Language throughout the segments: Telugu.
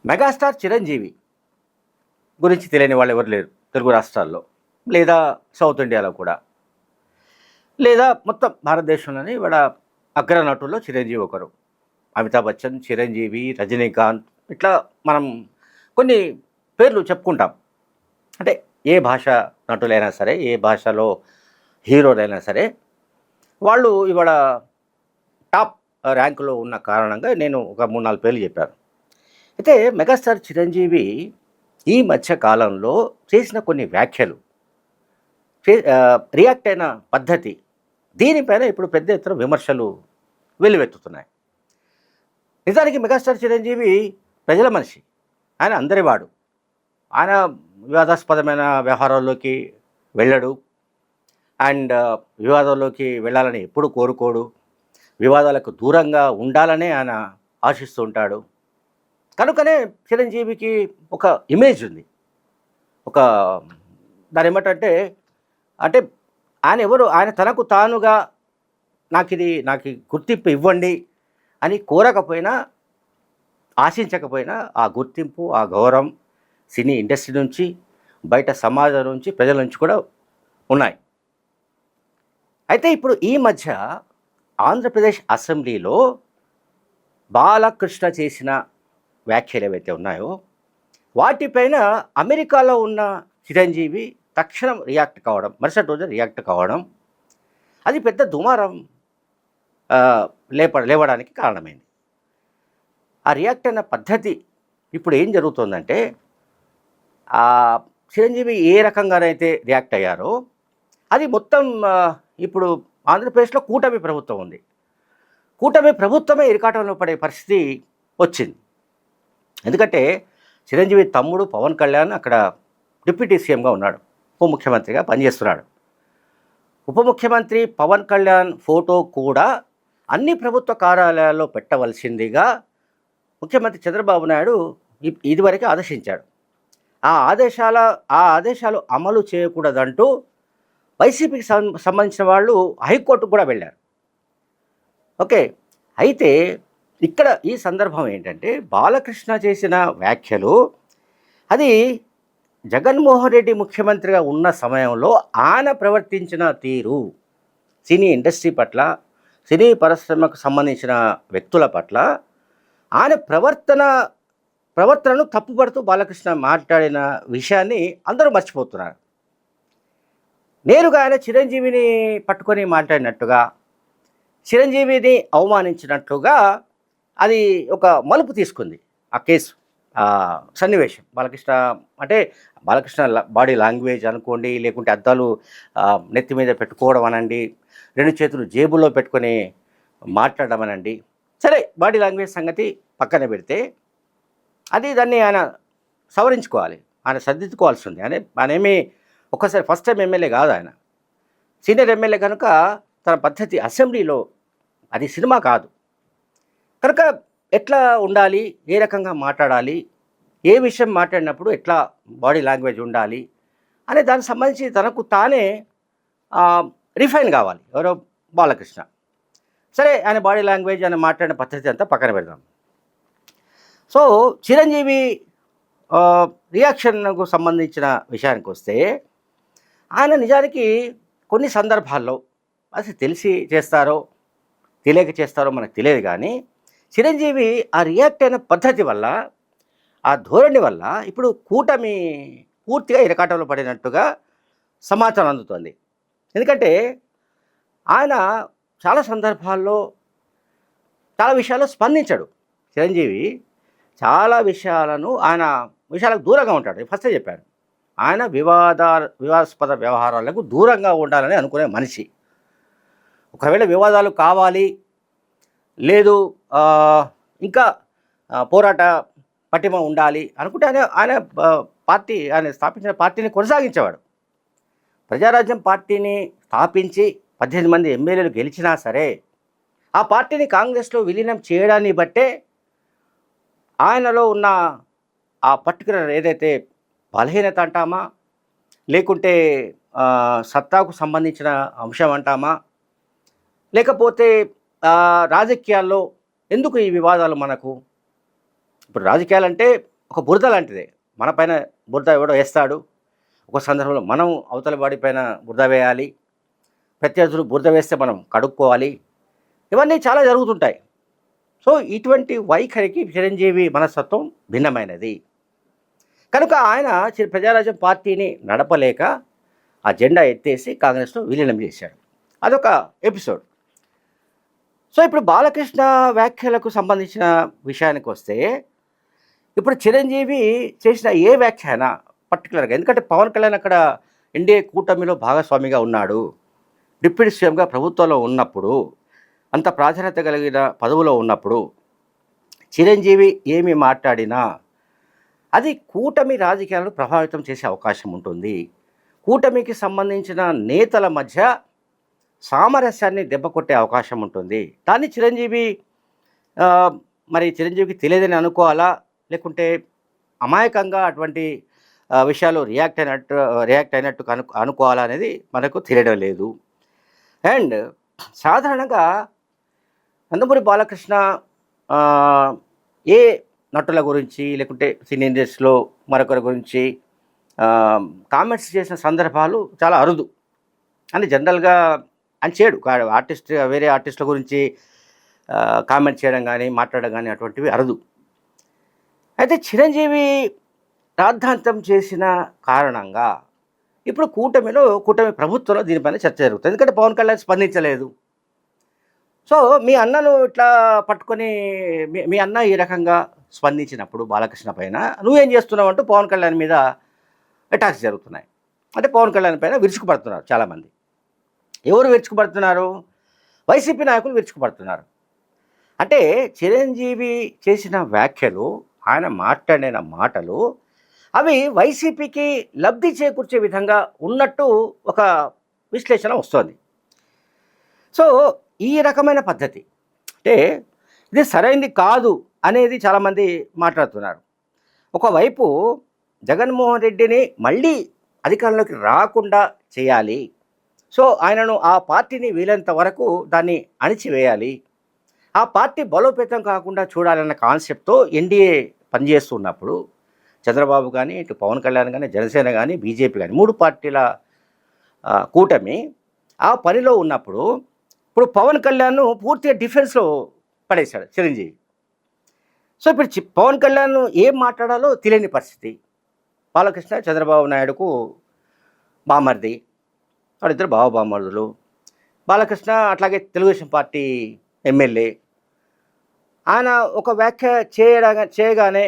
మెగాస్టార్ చిరంజీవి గురించి తెలియని వాళ్ళు ఎవరు లేరు తెలుగు రాష్ట్రాల్లో, లేదా సౌత్ ఇండియాలో కూడా, లేదా మొత్తం భారతదేశంలోని ఇవాళ అగ్ర నటుల్లో చిరంజీవి ఒకరు. అమితాబ్ బచ్చన్, చిరంజీవి, రజనీకాంత్, ఇట్లా మనం కొన్ని పేర్లు చెప్పుకుంటాం. అంటే ఏ భాష నటులైనా సరే, ఏ భాషలో హీరోలైనా సరే, వాళ్ళు ఇవాళ టాప్ ర్యాంకులో ఉన్న కారణంగా నేను ఒక 3-4 పేర్లు చెప్పాను. అయితే మెగాస్టార్ చిరంజీవి ఈ మధ్య కాలంలో చేసిన కొన్ని వ్యాఖ్యలు, రియాక్ట్ అయిన పద్ధతి, దీనిపైన ఇప్పుడు పెద్ద ఎత్తున విమర్శలు వెల్లువెత్తుతున్నాయి. నిజానికి మెగాస్టార్ చిరంజీవి ప్రజల మనిషి, ఆయన అందరివాడు. ఆయన వివాదాస్పదమైన వ్యవహారాల్లోకి వెళ్ళడు, అండ్ వివాదాల్లోకి వెళ్ళాలని ఎప్పుడు కోరుకోడు, వివాదాలకు దూరంగా ఉండాలనే ఆయన ఆశిస్తూ ఉంటాడు. కనుకనే చిరంజీవికి ఒక ఇమేజ్ ఉంది. ఒక దాని ఏమంటే అంటే ఆయన ఎవరు, ఆయన తనకు తానుగా నాకు గుర్తింపు ఇవ్వండి అని కోరకపోయినా, ఆశించకపోయినా ఆ గుర్తింపు, ఆ గౌరవం సినీ ఇండస్ట్రీ నుంచి, బయట సమాజం నుంచి, ప్రజల నుంచి కూడా ఉన్నాయి. అయితే ఇప్పుడు ఈ మధ్య ఆంధ్రప్రదేశ్ అసెంబ్లీలో బాలకృష్ణ చేసిన వ్యాఖ్యలు ఏవైతే ఉన్నాయో వాటిపైన అమెరికాలో ఉన్న చిరంజీవి తక్షణం రియాక్ట్ కావడం, మరుసటి రోజు రియాక్ట్ కావడం, అది పెద్ద దుమారం లేవడానికి కారణమైంది. ఆ రియాక్ట్ అయిన పద్ధతి ఇప్పుడు ఏం జరుగుతుందంటే, చిరంజీవి ఏ రకంగానైతే రియాక్ట్ అయ్యారో అది మొత్తం ఇప్పుడు ఆంధ్రప్రదేశ్లో కూటమి ప్రభుత్వం ఉంది. కూటమి ప్రభుత్వమే ఇరకాటంలో పడే పరిస్థితి వచ్చింది. ఎందుకంటే చిరంజీవి తమ్ముడు పవన్ కళ్యాణ్ అక్కడ డిప్యూటీ సీఎంగా ఉన్నాడు, ఉప ముఖ్యమంత్రిగా పనిచేస్తున్నాడు. ఉప ముఖ్యమంత్రి పవన్ కళ్యాణ్ ఫోటో కూడా అన్ని ప్రభుత్వ కార్యాలయాల్లో పెట్టవలసిందిగా ముఖ్యమంత్రి చంద్రబాబు నాయుడు ఇదివరకు ఆదేశించాడు. ఆ ఆదేశాలు అమలు చేయకూడదంటూ వైసీపీకి సంబంధించిన వాళ్ళు హైకోర్టుకు కూడా వెళ్ళారు. ఓకే, అయితే ఇక్కడ ఈ సందర్భం ఏంటంటే, బాలకృష్ణ చేసిన వ్యాఖ్యలు అది జగన్మోహన్ రెడ్డి ముఖ్యమంత్రిగా ఉన్న సమయంలో ఆయన ప్రవర్తించిన తీరు, సినీ ఇండస్ట్రీ పట్ల, సినీ పరిశ్రమకు సంబంధించిన వ్యక్తుల పట్ల ఆయన ప్రవర్తనను తప్పుపడుతూ బాలకృష్ణ మాట్లాడిన విషయాన్ని అందరూ మర్చిపోతున్నారు. నేరుగా ఆయన చిరంజీవిని పట్టుకొని మాట్లాడినట్టుగా, చిరంజీవిని అవమానించినట్లుగా అది ఒక మలుపు తీసుకుంది ఆ కేసు, సన్నివేశం. బాలకృష్ణ బాడీ లాంగ్వేజ్ అనుకోండి, లేకుంటే అద్దాలు నెత్తి మీద పెట్టుకోవడం అనండి, 2 చేతులు జేబుల్లో పెట్టుకొని మాట్లాడడం అనండి, సరే బాడీ లాంగ్వేజ్ సంగతి పక్కన పెడితే దాన్ని ఆయన సవరించుకోవాలి, ఆయన సర్దిద్దుకోవాల్సి ఉంది. ఆయన ఏమీ ఒక్కసారి ఫస్ట్ టైం ఎమ్మెల్యే కాదు, ఆయన సీనియర్ ఎమ్మెల్యే కనుక తన పద్ధతి అసెంబ్లీలో అది సినిమా కాదు కనుక ఎట్లా ఉండాలి, ఏ రకంగా మాట్లాడాలి, ఏ విషయం మాట్లాడినప్పుడు ఎట్లా బాడీ లాంగ్వేజ్ ఉండాలి అనే దానికి సంబంధించి తనకు తానే రిఫైన్ కావాలి ఎవరో బాలకృష్ణ. సరే, ఆయన బాడీ లాంగ్వేజ్, ఆయన మాట్లాడిన పద్ధతి అంతా పక్కన పెడదాం. సో చిరంజీవి రియాక్షన్కు సంబంధించిన విషయానికి వస్తే, ఆయన నిజానికి కొన్ని సందర్భాల్లో అది తెలిసి చేస్తారో తెలియక చేస్తారో మనకు తెలియదు, కానీ చిరంజీవి ఆ రియాక్ట్ అయిన పద్ధతి వల్ల, ఆ ధోరణి వల్ల ఇప్పుడు కూటమి పూర్తిగా ఇరకాటంలో పడినట్టుగా సమాచారం అందుతుంది. ఎందుకంటే ఆయన చాలా సందర్భాల్లో చాలా విషయాల్లో స్పందించాడు. చిరంజీవి చాలా విషయాలకు దూరంగా ఉంటాడు. ఫస్టే చెప్పాను, ఆయన వివాదాస్పద వ్యవహారాలకు దూరంగా ఉండాలని అనుకునే మనిషి. ఒకవేళ వివాదాలు కావాలి, లేదు ఇంకా పోరాట పటిమ ఉండాలి అనుకుంటే ఆయన స్థాపించిన పార్టీని కొనసాగించేవాడు. ప్రజారాజ్యం పార్టీని స్థాపించి 18 మంది ఎమ్మెల్యేలు గెలిచినా సరే, ఆ పార్టీని కాంగ్రెస్లో విలీనం చేయడాన్ని బట్టే ఆయనలో ఉన్న ఆ పర్టికులర్ ఏదైతే బలహీనత అంటామా, లేకుంటే సత్తాకు సంబంధించిన అంశం అంటామా, లేకపోతే రాజకీయాల్లో ఎందుకు ఈ వివాదాలు మనకు? ఇప్పుడు రాజకీయాలంటే ఒక బురద లాంటిదే. మన పైన బురద ఎవడో వేస్తాడు. ఒక సందర్భంలో మనం అవతల వాడి పైన బురద వేయాలి. ప్రత్యర్థులు బురద వేస్తే మనం కడుక్కోవాలి. ఇవన్నీ చాలా జరుగుతుంటాయి. సో, ఇటువంటి వైఖరికి చిరంజీవి మనస్తత్వం భిన్నమైనది. కనుక ఆయన ప్రజారాజ్యం పార్టీని నడపలేక ఆ జెండా ఎత్తేసి కాంగ్రెస్‌లో విలీనం చేశాడు. అదొక ఎపిసోడ్. సో, ఇప్పుడు బాలకృష్ణ వ్యాఖ్యలకు సంబంధించిన విషయానికొస్తే, ఇప్పుడు చిరంజీవి చేసిన ఏ వ్యాఖ్య అయినా పర్టిక్యులర్‌గా, ఎందుకంటే పవన్ కళ్యాణ్ అక్కడ ఎన్డీఏ కూటమిలో భాగస్వామిగా ఉన్నాడు. డిప్యూటీ సీఎంగా ప్రభుత్వంలో ఉన్నప్పుడు, అంత ప్రాధాన్యత కలిగిన పదవిలో ఉన్నప్పుడు చిరంజీవి ఏమి మాట్లాడినా అది కూటమి రాజకీయాలను ప్రభావితం చేసే అవకాశం ఉంటుంది. కూటమికి సంబంధించిన నేతల మధ్య సామరస్యాన్ని దెబ్బకొట్టే అవకాశం ఉంటుంది. దాన్ని చిరంజీవి మరి చిరంజీవికి తెలియదని అనుకోవాలా? లేకుంటే అమాయకంగా అటువంటి విషయాలు రియాక్ట్ అయినట్టు అనుకోవాలా అనేది మనకు తెలియడం లేదు. అండ్ సాధారణంగా నందమూరి బాలకృష్ణ ఏ నటుల గురించి లేకుంటే సినీ ఇండస్ట్రీలో మరొకరి గురించి కామెంట్స్ చేసిన సందర్భాలు చాలా అరుదు. అని జనరల్గా అని చేయడు. వేరే ఆర్టిస్టుల గురించి కామెంట్ చేయడం కానీ, మాట్లాడడం కానీ అటువంటివి అరుదు. అయితే చిరంజీవి రాద్ధాంతం చేసిన కారణంగా ఇప్పుడు కూటమి ప్రభుత్వంలో దీనిపైన చర్చ జరుగుతుంది. ఎందుకంటే పవన్ కళ్యాణ్ స్పందించలేదు. సో, మీ అన్నను ఇట్లా పట్టుకొని మీ అన్న ఈ రకంగా స్పందించినప్పుడు బాలకృష్ణ పైన నువ్వేం చేస్తున్నావు అంటూ పవన్ కళ్యాణ్ మీద అటాక్స్ జరుగుతున్నాయి. అంటే పవన్ కళ్యాణ్ పైన విరుచుకుపడుతున్నారు చాలామంది. ఎవరు విరుచుకుపడుతున్నారు? వైసీపీ నాయకులు విరుచుకుపడుతున్నారు. అంటే చిరంజీవి చేసిన వ్యాఖ్యలు, ఆయన మాట్లాడిన మాటలు అవి వైసీపీకి లబ్ధి చేకూర్చే విధంగా ఉన్నట్టు ఒక విశ్లేషణ వస్తోంది. సో, ఈ రకమైన పద్ధతి అంటే ఇది సరైంది కాదు అనేది చాలామంది మాట్లాడుతున్నారు. ఒకవైపు జగన్మోహన్ రెడ్డిని మళ్ళీ అధికారంలోకి రాకుండా చేయాలి. సో, ఆయనను ఆ పార్టీని వీలైనంత వరకు దాన్ని అణిచివేయాలి. ఆ పార్టీ బలోపేతం కాకుండా చూడాలన్న కాన్సెప్ట్తో ఎన్డీఏ పనిచేస్తున్నప్పుడు చంద్రబాబు కానీ, ఇటు పవన్ కళ్యాణ్ కానీ, జనసేన కానీ, బీజేపీ కానీ 3 పార్టీల కూటమి ఆ పనిలో ఉన్నప్పుడు ఇప్పుడు పవన్ కళ్యాణ్ను పూర్తిగా డిఫెన్స్లో పడేశాడు చిరంజీవి. సో, ఇప్పుడు పవన్ కళ్యాణ్ ఏం మాట్లాడాలో తెలియని పరిస్థితి. బాలకృష్ణ చంద్రబాబు నాయుడుకు బామర్ది, వాళ్ళిద్దరు బామర్దులు. బాలకృష్ణ అట్లాగే తెలుగుదేశం పార్టీ ఎమ్మెల్యే. ఆయన ఒక వ్యాఖ్య చేయగానే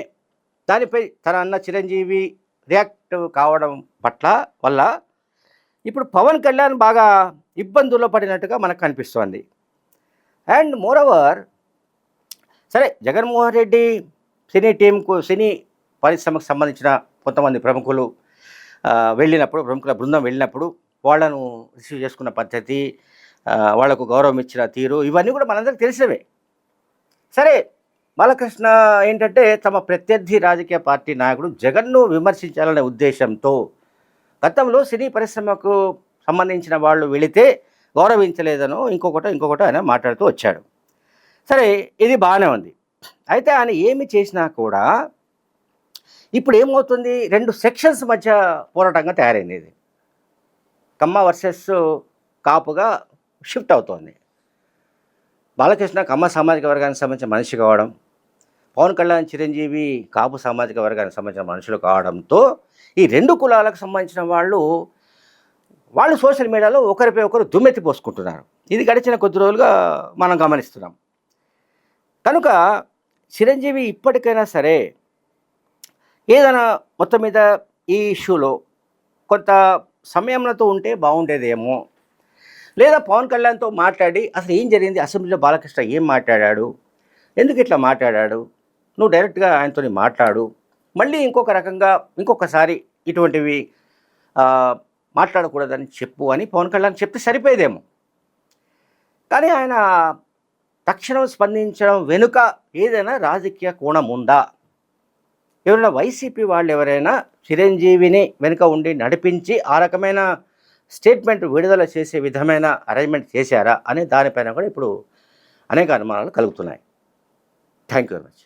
దానిపై తన అన్న చిరంజీవి రియాక్ట్ కావడం వల్ల ఇప్పుడు పవన్ కళ్యాణ్ బాగా ఇబ్బందుల్లో పడినట్టుగా మనకు కనిపిస్తోంది. అండ్ మోరోవర్, సరే జగన్మోహన్ రెడ్డి సినీ పరిశ్రమకు సంబంధించిన కొంతమంది ప్రముఖుల బృందం వెళ్ళినప్పుడు వాళ్ళను రిసీవ్ చేసుకున్న పద్ధతి, వాళ్లకు గౌరవం ఇచ్చిన తీరు ఇవన్నీ కూడా మనందరికీ తెలిసినవే. సరే, బాలకృష్ణ ఏంటంటే తమ ప్రత్యర్థి రాజకీయ పార్టీ నాయకుడు జగన్ను విమర్శించాలనే ఉద్దేశంతో గతంలో సినీ పరిశ్రమకు సంబంధించిన వాళ్ళు వెళితే గౌరవించలేదనో ఇంకొకటో ఆయన మాట్లాడుతూ వచ్చాడు. సరే, ఇది బాగానే ఉంది. అయితే ఆయన ఏమి చేసినా కూడా ఇప్పుడు ఏమవుతుంది, 2 సెక్షన్స్ మధ్య పోరాటంగా తయారైంది. ఇది కమ్మ వర్సెస్ కాపుగా షిఫ్ట్ అవుతోంది. బాలకృష్ణ కమ్మ సామాజిక వర్గానికి సంబంధించిన మనిషి కావడం, పవన్ కళ్యాణ్ చిరంజీవి కాపు సామాజిక వర్గానికి సంబంధించిన మనుషులు కావడంతో ఈ 2 కులాలకు సంబంధించిన వాళ్ళు సోషల్ మీడియాలో ఒకరిపై ఒకరు దుమ్మెత్తి పోసుకుంటున్నారు. ఇది గడిచిన కొద్ది రోజులుగా మనం గమనిస్తున్నాం. కనుక చిరంజీవి ఇప్పటికైనా సరే ఏదైనా మొత్తం మీద ఈ ఇష్యూలో కొంత సంయమనంతో ఉంటే బాగుండేదేమో, లేదా పవన్ కళ్యాణ్తో మాట్లాడి అసలు ఏం జరిగింది, అసెంబ్లీలో బాలకృష్ణ ఏం మాట్లాడాడు, ఎందుకు ఇట్లా మాట్లాడాడు, నువ్వు డైరెక్ట్గా ఆయనతో మాట్లాడు, మళ్ళీ ఇంకొకసారి ఇటువంటివి మాట్లాడకూడదని చెప్పు అని పవన్ కళ్యాణ్ చెప్తే సరిపోయేదేమో. కానీ ఆయన తక్షణం స్పందించడం వెనుక ఏదైనా రాజకీయ కోణం ఉందా? ఎవరైనా వైసీపీ వాళ్ళు ఎవరైనా చిరంజీవిని వెనుక ఉండి నడిపించి ఆ రకమైన స్టేట్మెంట్ విడుదల చేసే విధమైన అరేంజ్మెంట్ చేశారా అనే దానిపైన కూడా ఇప్పుడు అనేక అనుమానాలు కలుగుతున్నాయి. Thank you very much.